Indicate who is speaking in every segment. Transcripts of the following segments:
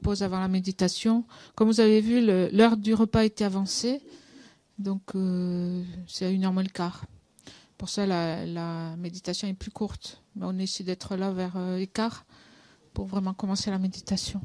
Speaker 1: pause avant la méditation. Comme vous avez vu, l'heure du repas était avancée, donc c'est à 1h moins le quart. Pour ça, la méditation est plus courte. Mais on essaie d'être là vers les quarts pour vraiment commencer la méditation.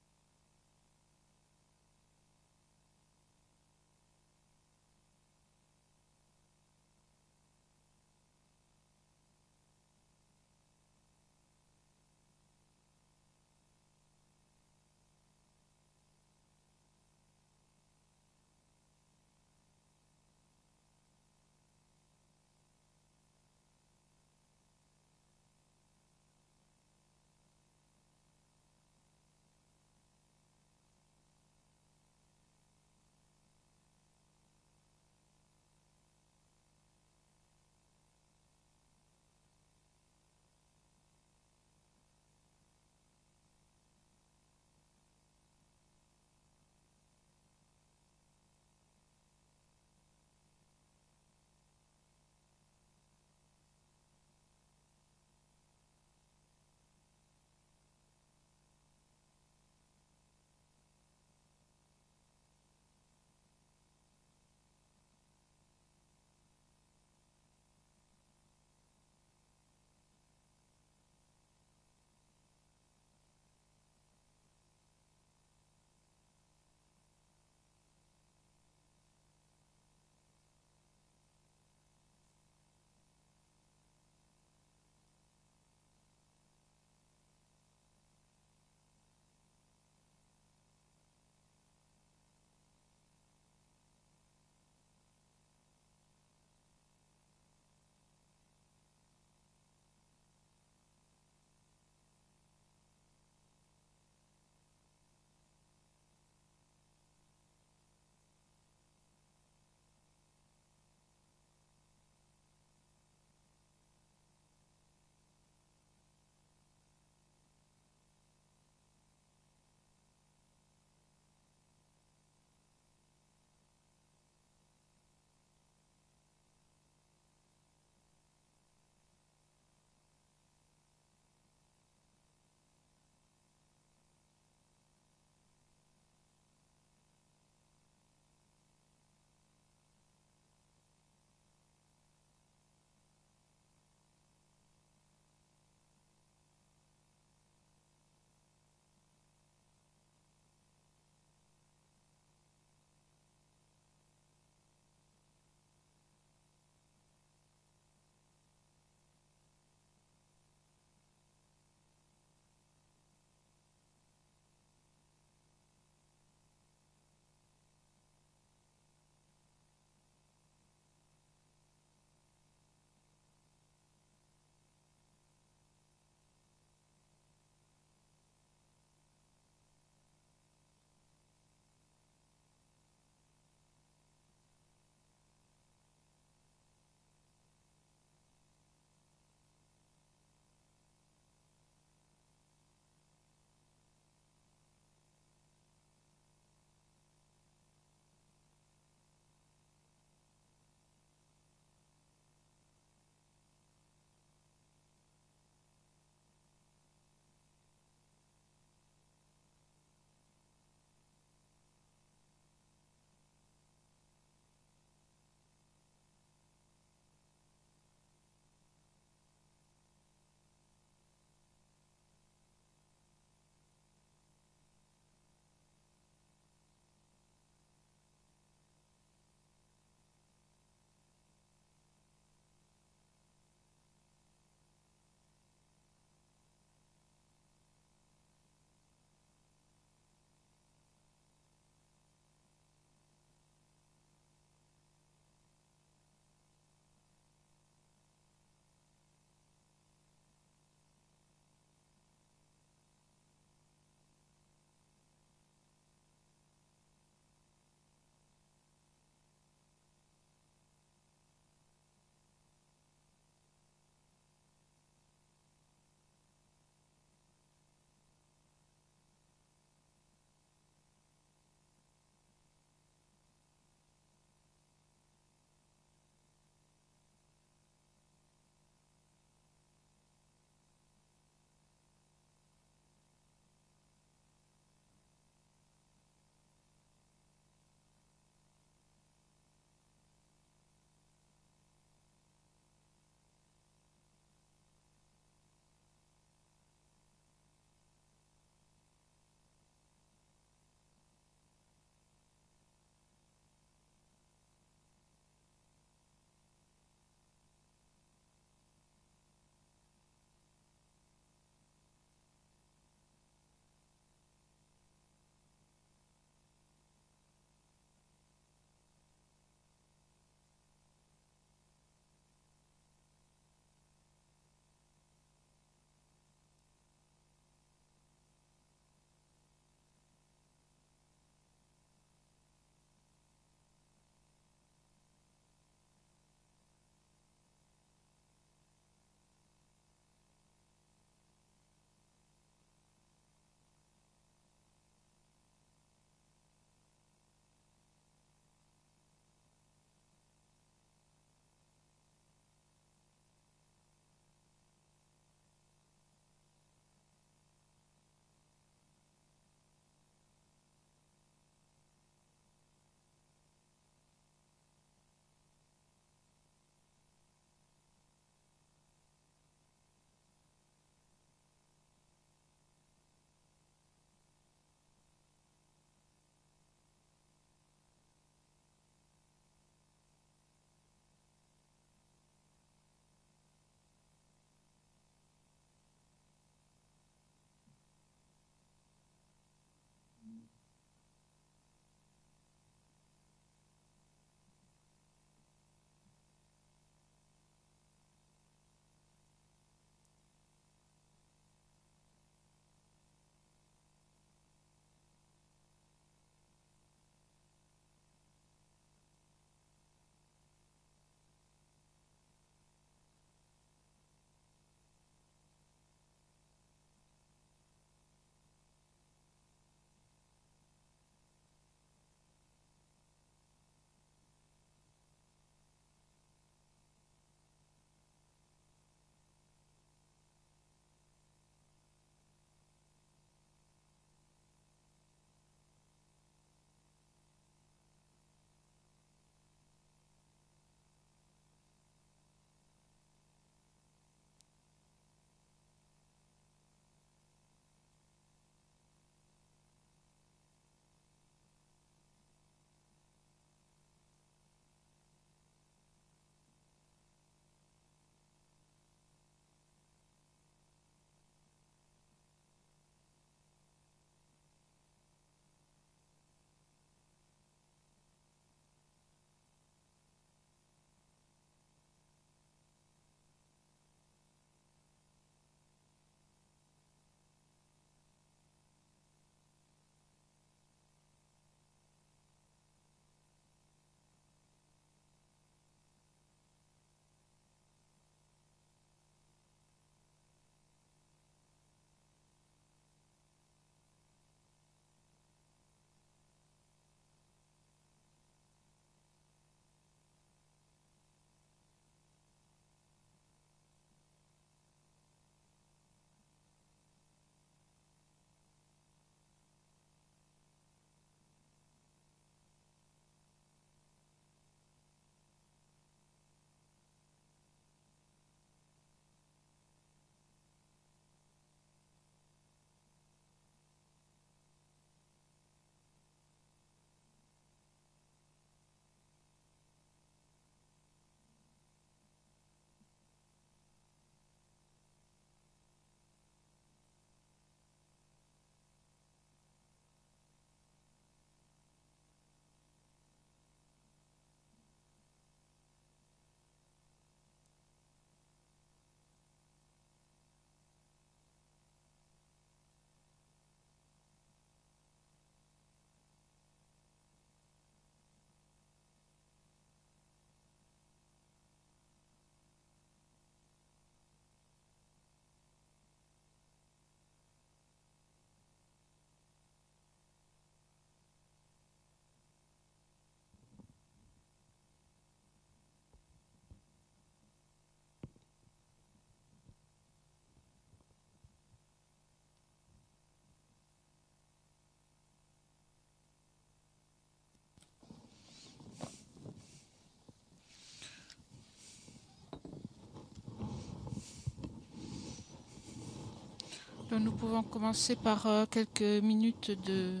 Speaker 1: Donc, nous pouvons commencer par quelques minutes de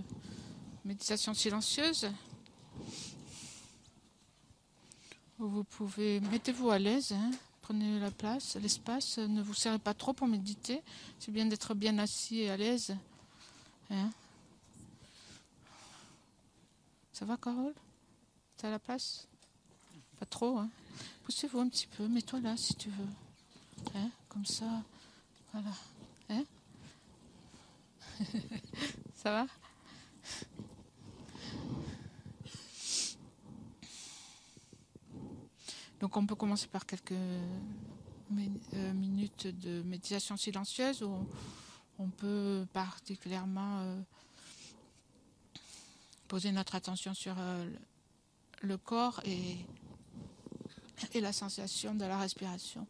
Speaker 1: méditation silencieuse. Vous pouvez, mettez-vous à l'aise, hein, prenez la place, l'espace, ne vous serrez pas trop pour méditer. C'est bien d'être bien assis et à l'aise. Hein. Ça va, Carole? T'as la place? Pas trop, hein? Poussez-vous un petit peu, mets-toi là si tu veux. Hein, comme ça, voilà. Hein? Ça va? Donc on peut commencer par quelques minutes de méditation silencieuse où on peut particulièrement poser notre attention sur le corps et la sensation de la respiration.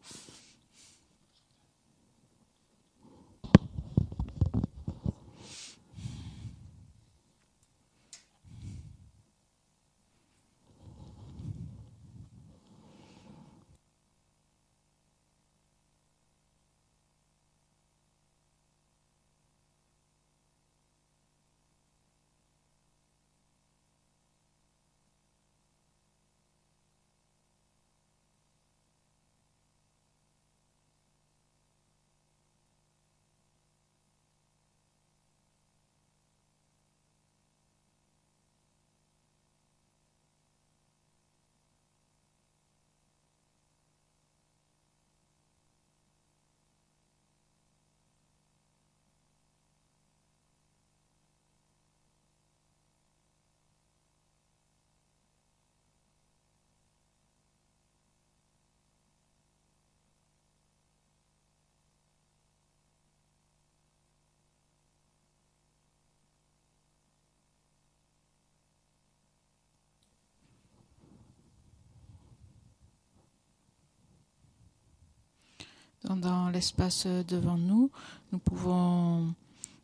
Speaker 1: Dans l'espace devant nous, nous pouvons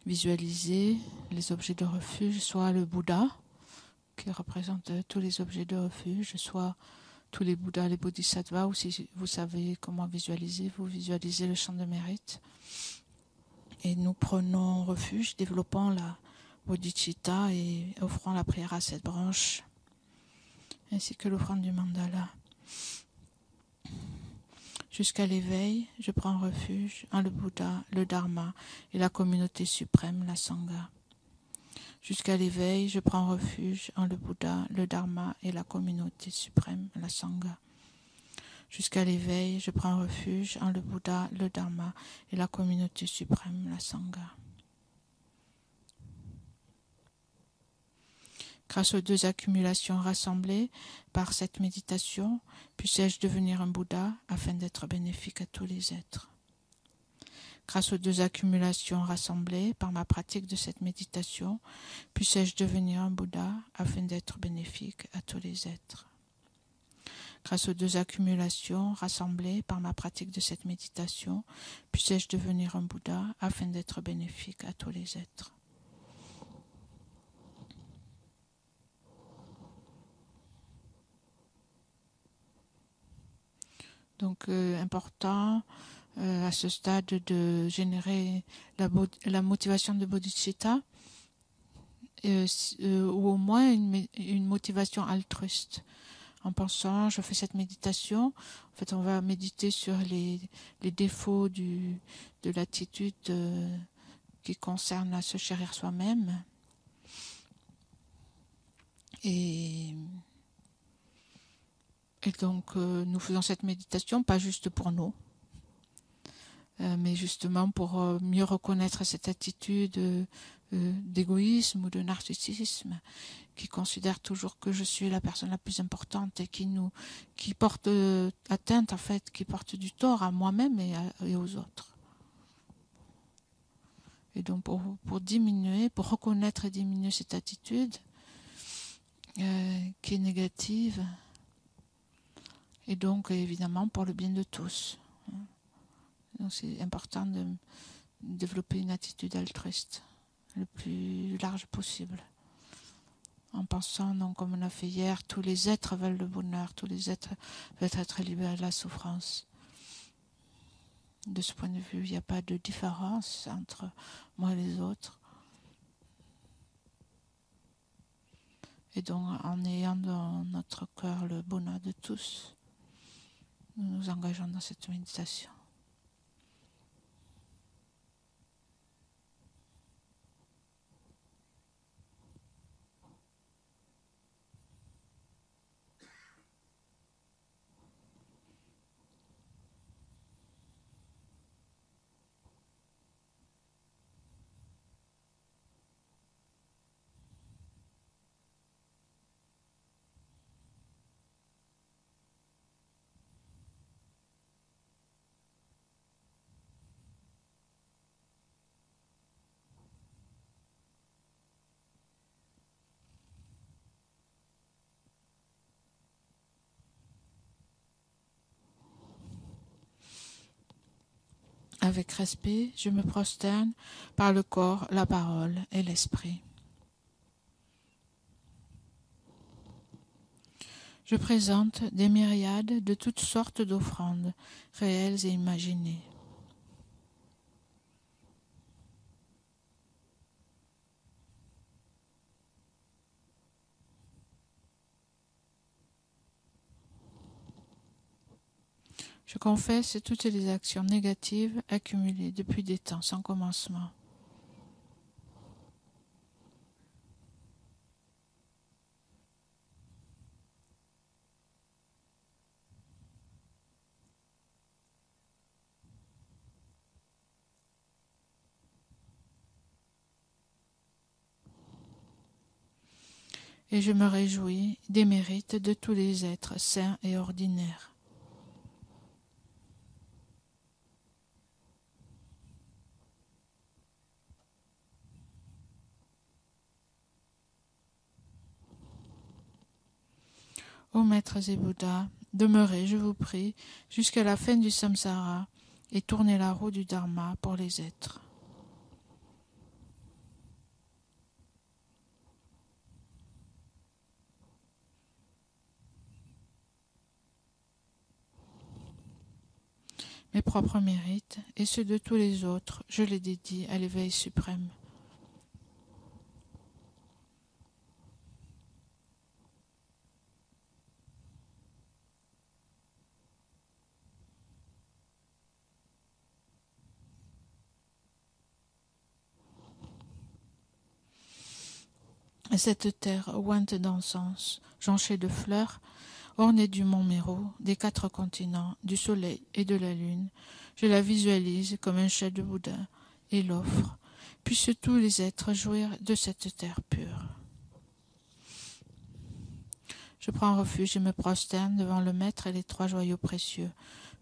Speaker 1: visualiser les objets de refuge, soit le Bouddha, qui représente tous les objets de refuge, soit tous les Bouddhas, les Bodhisattvas, ou si vous savez comment visualiser, vous visualisez le champ de mérite. Et nous prenons refuge, développant la bodhicitta et offrant la prière à cette branche, ainsi que l'offrande du mandala. Jusqu'à l'éveil, je prends refuge en le Bouddha, le Dharma et la communauté suprême, la Sangha. Jusqu'à l'éveil, je prends refuge en le Bouddha, le Dharma et la communauté suprême, la Sangha. Jusqu'à l'éveil, je prends refuge en le Bouddha, le Dharma et la communauté suprême, la Sangha. Grâce aux deux accumulations rassemblées par cette méditation, puisse-je devenir un Bouddha afin d'être bénéfique à tous les êtres. Grâce aux deux accumulations rassemblées par ma pratique de cette méditation, puisse-je devenir un Bouddha afin d'être bénéfique à tous les êtres. Grâce aux deux accumulations rassemblées par ma pratique de cette méditation, puisse-je devenir un Bouddha afin d'être bénéfique à tous les êtres. Donc, important à ce stade de générer la motivation de bodhicitta, ou au moins une motivation altruiste. En pensant, je fais cette méditation, en fait, on va méditer sur les défauts de l'attitude qui concerne à se chérir soi-même. Et donc, nous faisons cette méditation, pas juste pour nous, mais justement pour mieux reconnaître cette attitude d'égoïsme ou de narcissisme qui considère toujours que je suis la personne la plus importante et qui porte atteinte, en fait, qui porte du tort à moi-même et aux autres. Et donc pour diminuer, pour reconnaître et diminuer cette attitude qui est négative, et donc évidemment pour le bien de tous. Donc c'est important de développer une attitude altruiste le plus large possible. En pensant, donc, comme on a fait hier, tous les êtres veulent le bonheur, tous les êtres veulent être libérés de la souffrance. De ce point de vue, il n'y a pas de différence entre moi et les autres. Et donc, en ayant dans notre cœur le bonheur de tous, nous nous engageons dans cette méditation. Avec respect, je me prosterne par le corps, la parole et l'esprit. Je présente des myriades de toutes sortes d'offrandes, réelles et imaginées. Je confesse toutes les actions négatives accumulées depuis des temps sans commencement. Et je me réjouis des mérites de tous les êtres sains et ordinaires. Ô maîtres et Bouddhas, demeurez, je vous prie, jusqu'à la fin du samsara et tournez la roue du dharma pour les êtres. Mes propres mérites et ceux de tous les autres, je les dédie à l'éveil suprême. Cette terre ointe d'encens, jonchée de fleurs, ornée du mont Méro, des 4 continents, du soleil et de la lune, je la visualise comme un chef de Bouddha et l'offre. Puissent tous les êtres jouir de cette terre pure. Je prends refuge et me prosterne devant le Maître et les 3 joyaux précieux.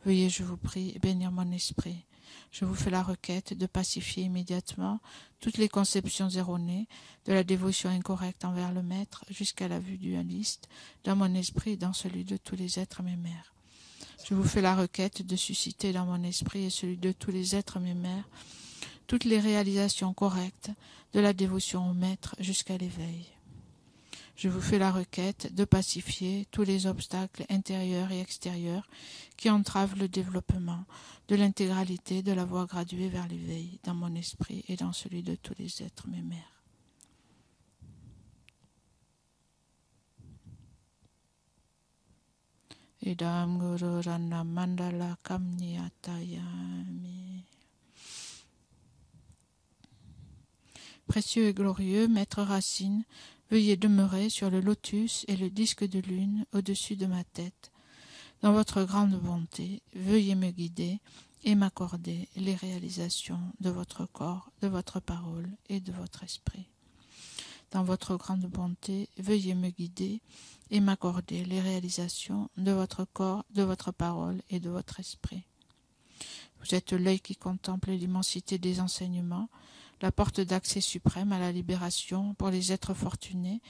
Speaker 1: Veuillez, je vous prie, bénir mon esprit. Je vous fais la requête de pacifier immédiatement toutes les conceptions erronées, de la dévotion incorrecte envers le Maître jusqu'à la vue dualiste, dans mon esprit et dans celui de tous les êtres mémères. Je vous fais la requête de susciter dans mon esprit et celui de tous les êtres mémères toutes les réalisations correctes de la dévotion au Maître jusqu'à l'éveil. Je vous fais la requête de pacifier tous les obstacles intérieurs et extérieurs qui entravent le développement de l'intégralité de la voie graduée vers l'éveil dans mon esprit et dans celui de tous les êtres mémères. Idam Guru Rana Mandala Kamniyatayami. Précieux et glorieux, Maître Racine, veuillez demeurer sur le lotus et le disque de lune au-dessus de ma tête. Dans votre grande bonté, veuillez me guider et m'accorder les réalisations de votre corps, de votre parole et de votre esprit. Dans votre grande bonté, veuillez me guider et m'accorder les réalisations de votre corps, de votre parole et de votre esprit. Vous êtes l'œil qui contemple l'immensité des enseignements, la porte d'accès suprême à la libération pour les êtres fortunés.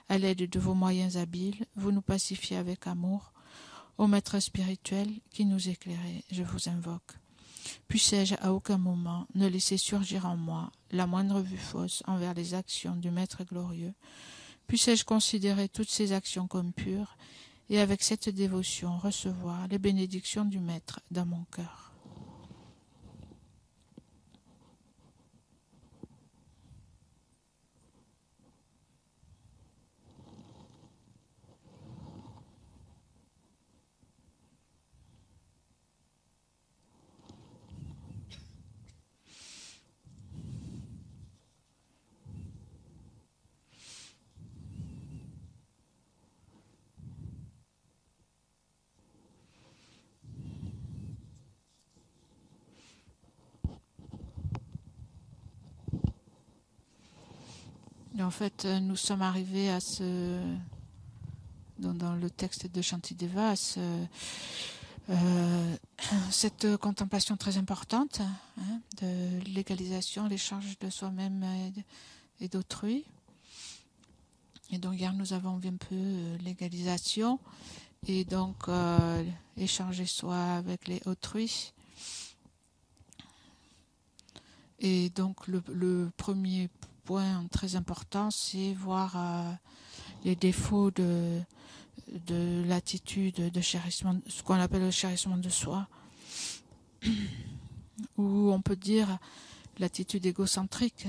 Speaker 1: À l'aide de vos moyens habiles, vous nous pacifiez avec amour. Ô Maître spirituel qui nous éclairez, je vous invoque. Puissais-je à aucun moment ne laisser surgir en moi la moindre vue fausse envers les actions du Maître glorieux. Puissais-je considérer toutes ces actions comme pures et avec cette dévotion recevoir les bénédictions du Maître dans mon cœur. Et en fait, nous sommes arrivés à dans le texte de Shantideva, cette contemplation très importante, hein, de l'égalisation, l'échange de soi-même et d'autrui. Et donc hier nous avons vu un peu l'égalisation et donc échanger soi avec les autrui. Et donc le premier point très important, c'est voir les défauts de l'attitude de chérissement, ce qu'on appelle le chérissement de soi, ou on peut dire l'attitude égocentrique.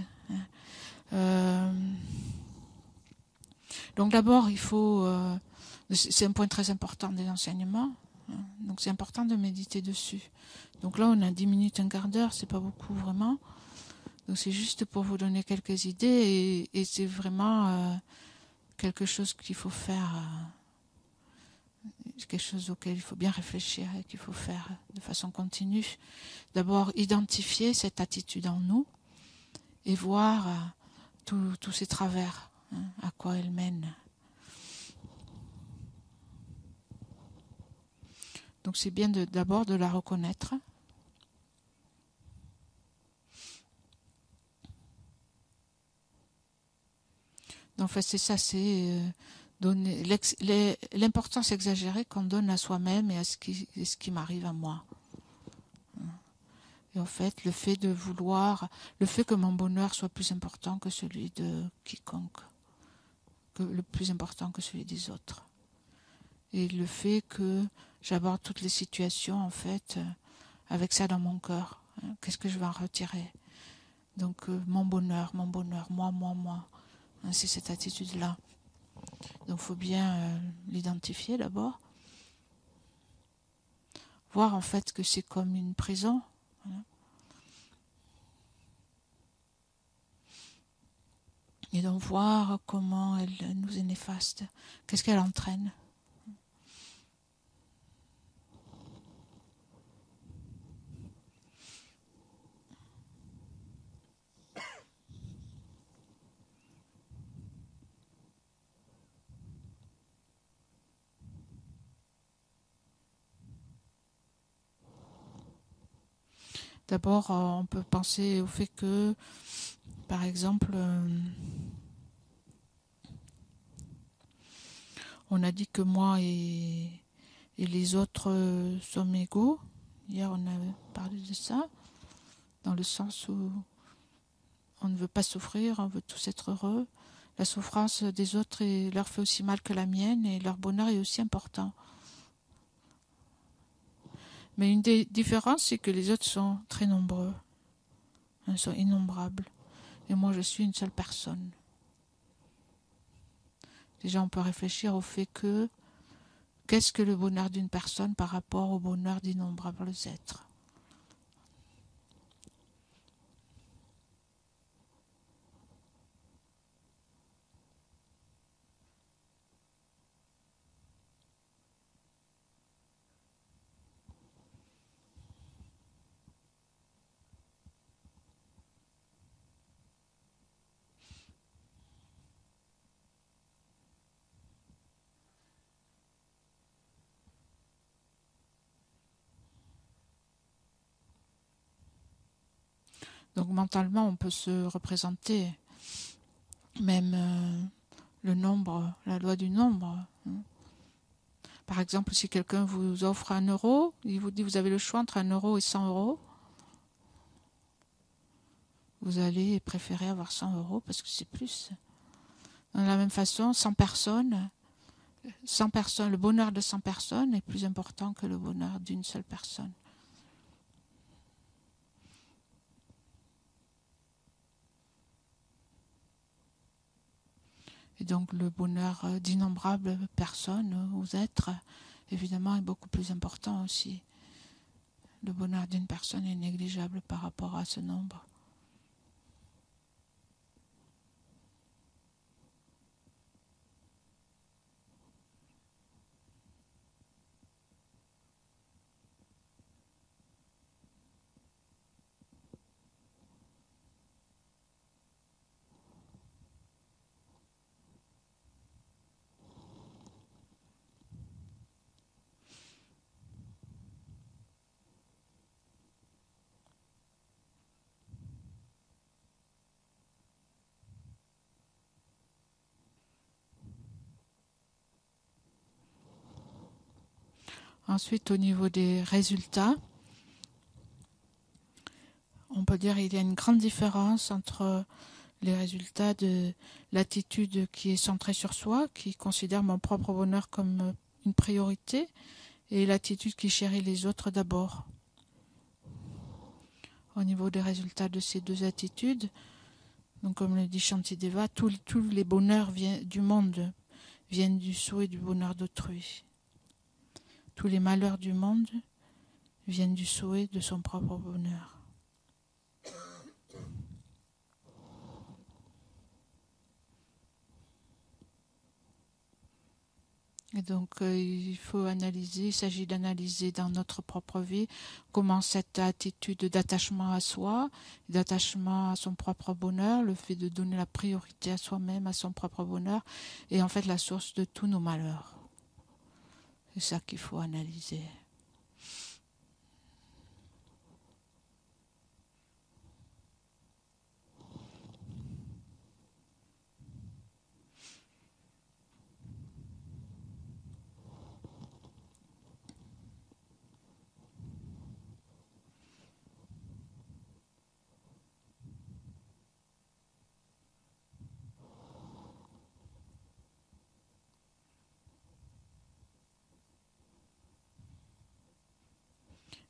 Speaker 1: Donc d'abord, il faut, c'est un point très important des enseignements, donc c'est important de méditer dessus. Donc là, on a 10 minutes, un quart d'heure, c'est pas beaucoup vraiment. Donc c'est juste pour vous donner quelques idées et c'est vraiment quelque chose qu'il faut faire, quelque chose auquel il faut bien réfléchir et qu'il faut faire de façon continue. D'abord, identifier cette attitude en nous et voir tous ces travers, hein, à quoi elle mène. Donc c'est bien d'abord de la reconnaître. Donc, en fait, c'est ça, c'est donner l'importance exagérée qu'on donne à soi-même et à ce qui m'arrive à moi. Et en fait, le fait de vouloir, le fait que mon bonheur soit plus important que celui de quiconque, que le plus important que celui des autres. Et le fait que j'aborde toutes les situations, en fait, avec ça dans mon cœur. Hein, qu'est-ce que je vais en retirer? Donc, mon bonheur, moi. Hein, c'est cette attitude-là. Donc, il faut bien l'identifier d'abord. Voir, en fait, que c'est comme une prison. Hein. Et donc, voir comment elle nous est néfaste. Qu'est-ce qu'elle entraîne? D'abord, on peut penser au fait que, par exemple, on a dit que moi et les autres sommes égaux. Hier, on a parlé de ça, dans le sens où on ne veut pas souffrir, on veut tous être heureux. La souffrance des autres leur fait aussi mal que la mienne et leur bonheur est aussi important. Mais une des différences, c'est que les autres sont très nombreux. Ils sont innombrables. Et moi, je suis une seule personne. Déjà, on peut réfléchir au fait que qu'est-ce que le bonheur d'une personne par rapport au bonheur d'innombrables êtres? Donc mentalement, on peut se représenter même le nombre, la loi du nombre. Par exemple, si quelqu'un vous offre 1 euro, il vous dit vous avez le choix entre 1 euro et 100 euros, vous allez préférer avoir 100 euros parce que c'est plus. De la même façon, 100 personnes, le bonheur de 100 personnes est plus important que le bonheur d'une seule personne. Et donc le bonheur d'innombrables personnes ou êtres, évidemment, est beaucoup plus important aussi. Le bonheur d'une personne est négligeable par rapport à ce nombre. Ensuite, au niveau des résultats, on peut dire qu'il y a une grande différence entre les résultats de l'attitude qui est centrée sur soi, qui considère mon propre bonheur comme une priorité, et l'attitude qui chérit les autres d'abord. Au niveau des résultats de ces deux attitudes, donc comme le dit Shantideva, tous les bonheurs du monde viennent du souhait du bonheur d'autrui. Tous les malheurs du monde viennent du souhait de son propre bonheur. Et donc il faut analyser, il s'agit d'analyser dans notre propre vie comment cette attitude d'attachement à soi, d'attachement à son propre bonheur, le fait de donner la priorité à soi-même, à son propre bonheur, est en fait la source de tous nos malheurs. C'est ça qu'il faut analyser.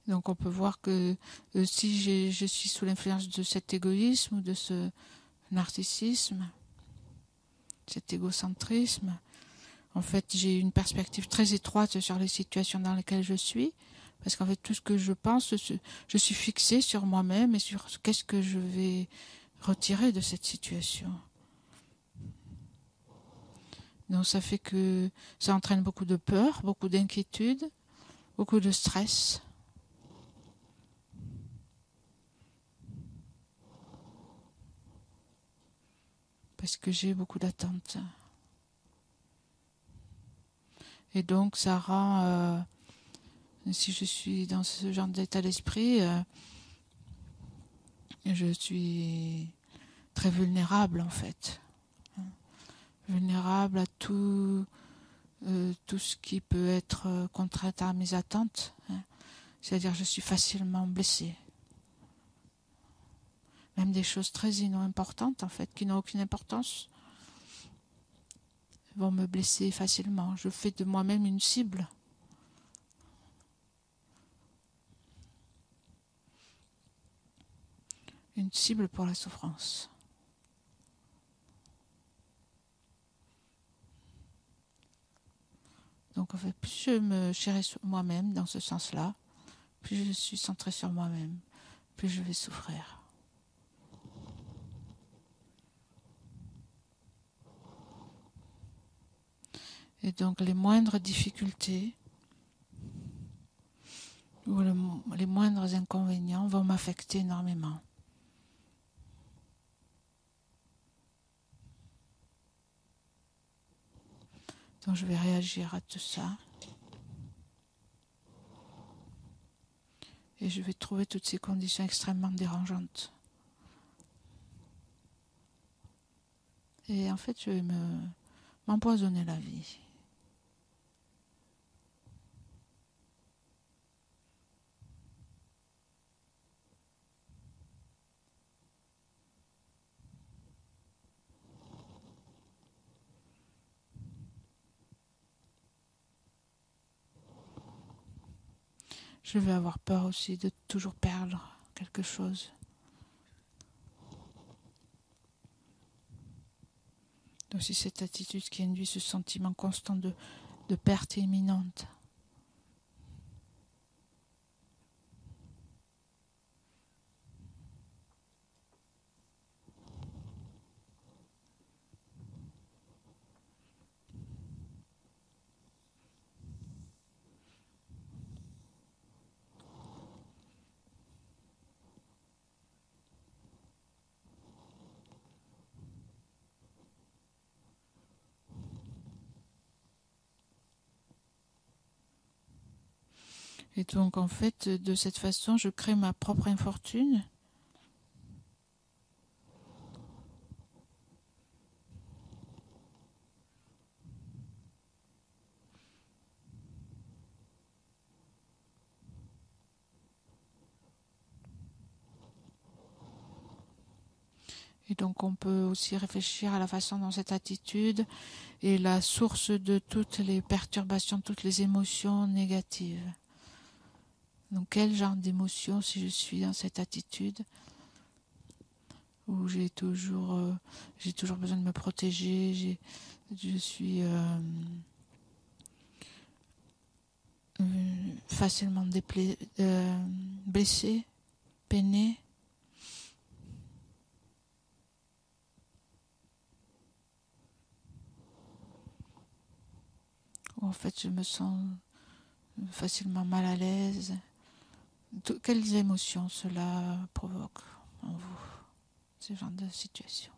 Speaker 1: Donc on peut voir que si je suis sous l'influence de cet égoïsme ou de ce narcissisme, cet égocentrisme, en fait j'ai une perspective très étroite sur les situations dans lesquelles je suis, parce qu'en fait tout ce que je pense, je suis fixée sur moi-même et sur qu'est-ce que je vais retirer de cette situation. Donc ça fait que ça entraîne beaucoup de peur, beaucoup d'inquiétude, beaucoup de stress. Parce que j'ai beaucoup d'attentes. Et donc ça rend, si je suis dans ce genre d'état d'esprit, je suis très vulnérable en fait. Vulnérable à tout ce qui peut être contraire à mes attentes. C'est-à-dire je suis facilement blessée. Même des choses très importantes en fait, qui n'ont aucune importance, vont me blesser facilement. Je fais de moi-même une cible. Une cible pour la souffrance. Donc en fait, plus je me chéris moi-même dans ce sens-là, plus je suis centrée sur moi-même, plus je vais souffrir. Et donc les moindres difficultés ou les moindres inconvénients vont m'affecter énormément. Donc je vais réagir à tout ça. Et je vais trouver toutes ces conditions extrêmement dérangeantes. Et en fait, je vais m'empoisonner la vie. Je vais avoir peur aussi de toujours perdre quelque chose. Donc c'est cette attitude qui induit ce sentiment constant de perte imminente. Et donc en fait, de cette façon, je crée ma propre infortune. Et donc on peut aussi réfléchir à la façon dont cette attitude est la source de toutes les perturbations, toutes les émotions négatives. Donc quel genre d'émotion si je suis dans cette attitude où j'ai toujours besoin de me protéger, je suis facilement blessé, peiné. Ou en fait je me sens facilement mal à l'aise. Quelles émotions cela provoque en vous, ce genre de situation?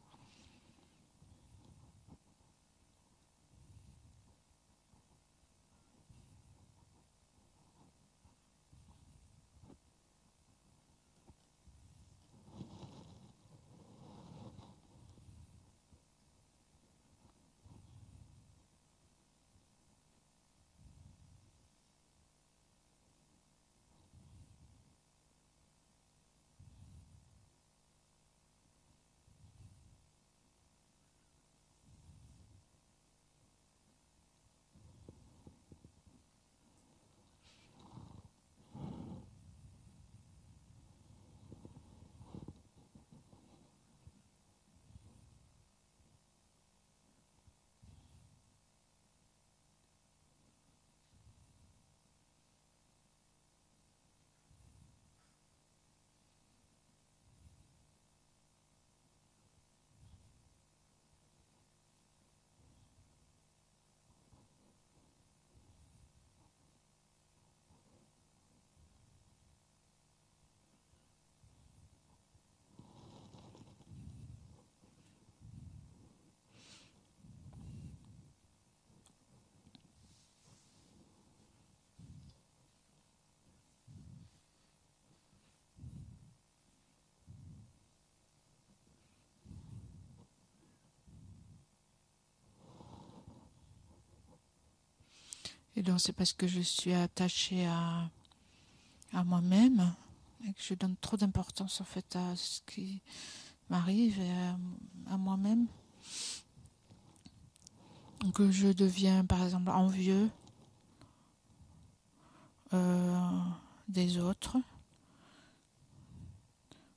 Speaker 1: Et donc c'est parce que je suis attachée à moi-même et que je donne trop d'importance en fait à ce qui m'arrive et à moi-même, que je deviens par exemple envieux des autres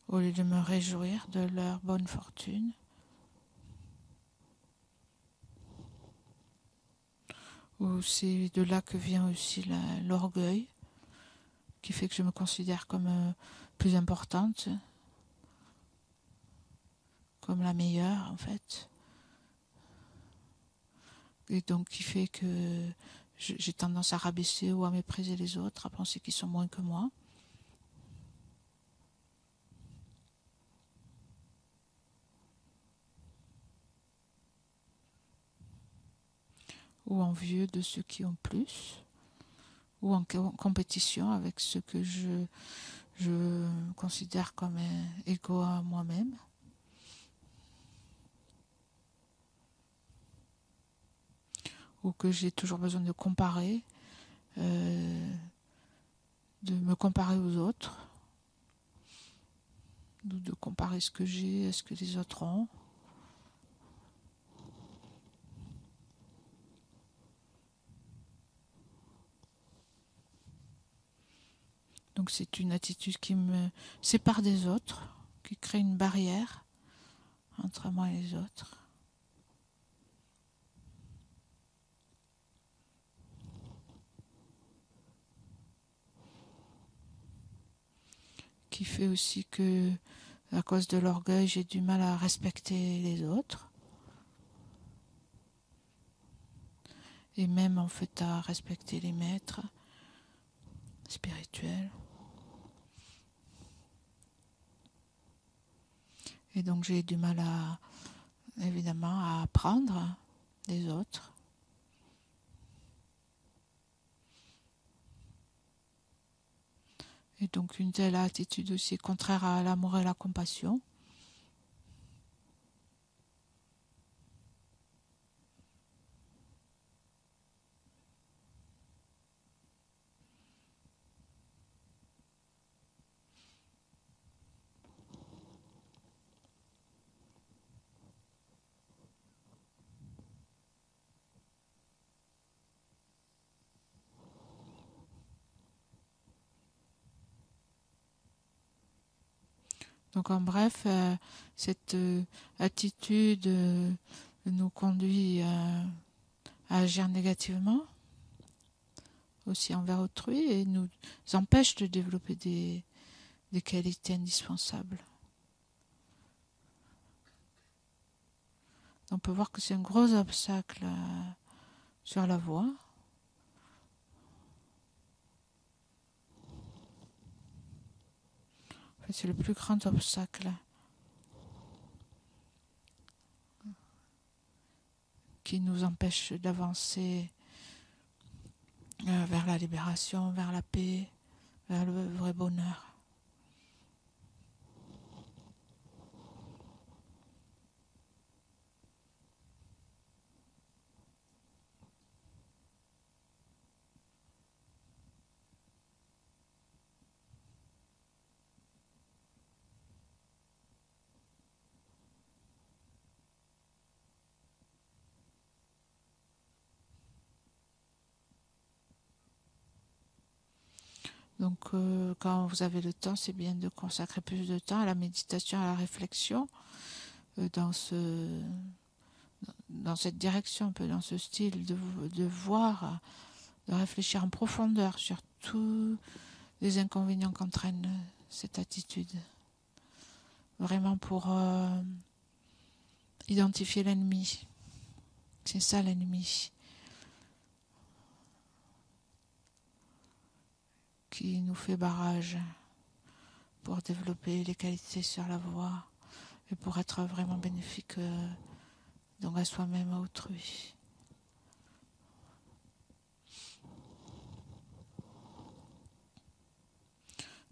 Speaker 1: au lieu de me réjouir de leur bonne fortune. Ou c'est de là que vient aussi l'orgueil, qui fait que je me considère comme plus importante, comme la meilleure en fait. Et donc qui fait que j'ai tendance à rabaisser ou à mépriser les autres, à penser qu'ils sont moins que moi. Ou envieux de ceux qui ont plus, ou en compétition avec ceux que je considère comme égaux à moi-même. Ou que j'ai toujours besoin de comparer, de me comparer aux autres, de comparer ce que j'ai à ce que les autres ont. Donc c'est une attitude qui me sépare des autres, qui crée une barrière entre moi et les autres. Qui fait aussi que, à cause de l'orgueil, j'ai du mal à respecter les autres. Et même en fait à respecter les maîtres spirituels. Et donc j'ai du mal évidemment à apprendre des autres. Et donc une telle attitude aussi est contraire à l'amour et la compassion. Donc en bref, cette attitude nous conduit à agir négativement, aussi envers autrui, et nous empêche de développer des qualités indispensables. On peut voir que c'est un gros obstacle sur la voie. En fait, c'est le plus grand obstacle qui nous empêche d'avancer vers la libération, vers la paix, vers le vrai bonheur. Donc quand vous avez le temps, c'est bien de consacrer plus de temps à la méditation, à la réflexion, dans cette direction, un peu dans ce style, de voir, de réfléchir en profondeur sur tous les inconvénients qu'entraîne cette attitude. Vraiment pour identifier l'ennemi. C'est ça l'ennemi qui nous fait barrage pour développer les qualités sur la voie et pour être vraiment bénéfique donc à soi-même, à autrui.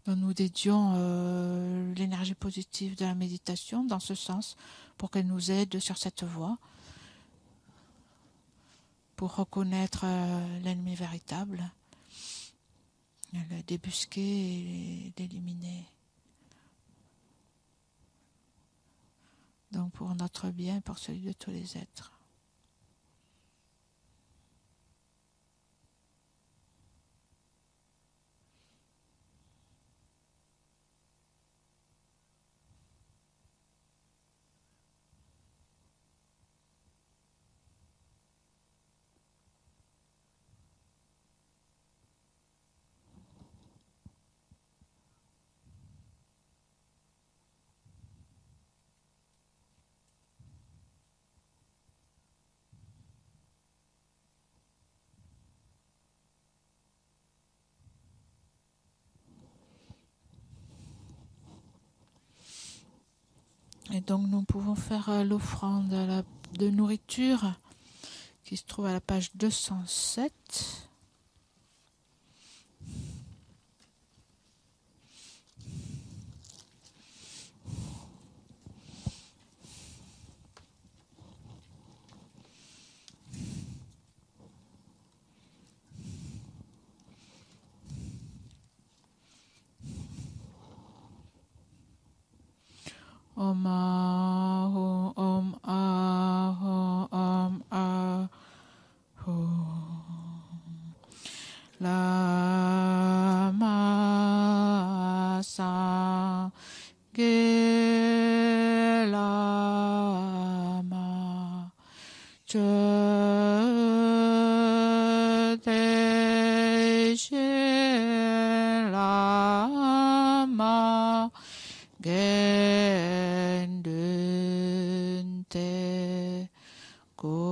Speaker 1: Donc nous dédions l'énergie positive de la méditation dans ce sens pour qu'elle nous aide sur cette voie, pour reconnaître l'ennemi véritable, le débusquer et l'éliminer. Donc pour notre bien, pour celui de tous les êtres. Et donc nous pouvons faire l'offrande de nourriture qui se trouve à la page 207. Om Aho, Om Aho, Om Aho. Lama Sa Ge Lama Che Te She Lama Gendun Te Go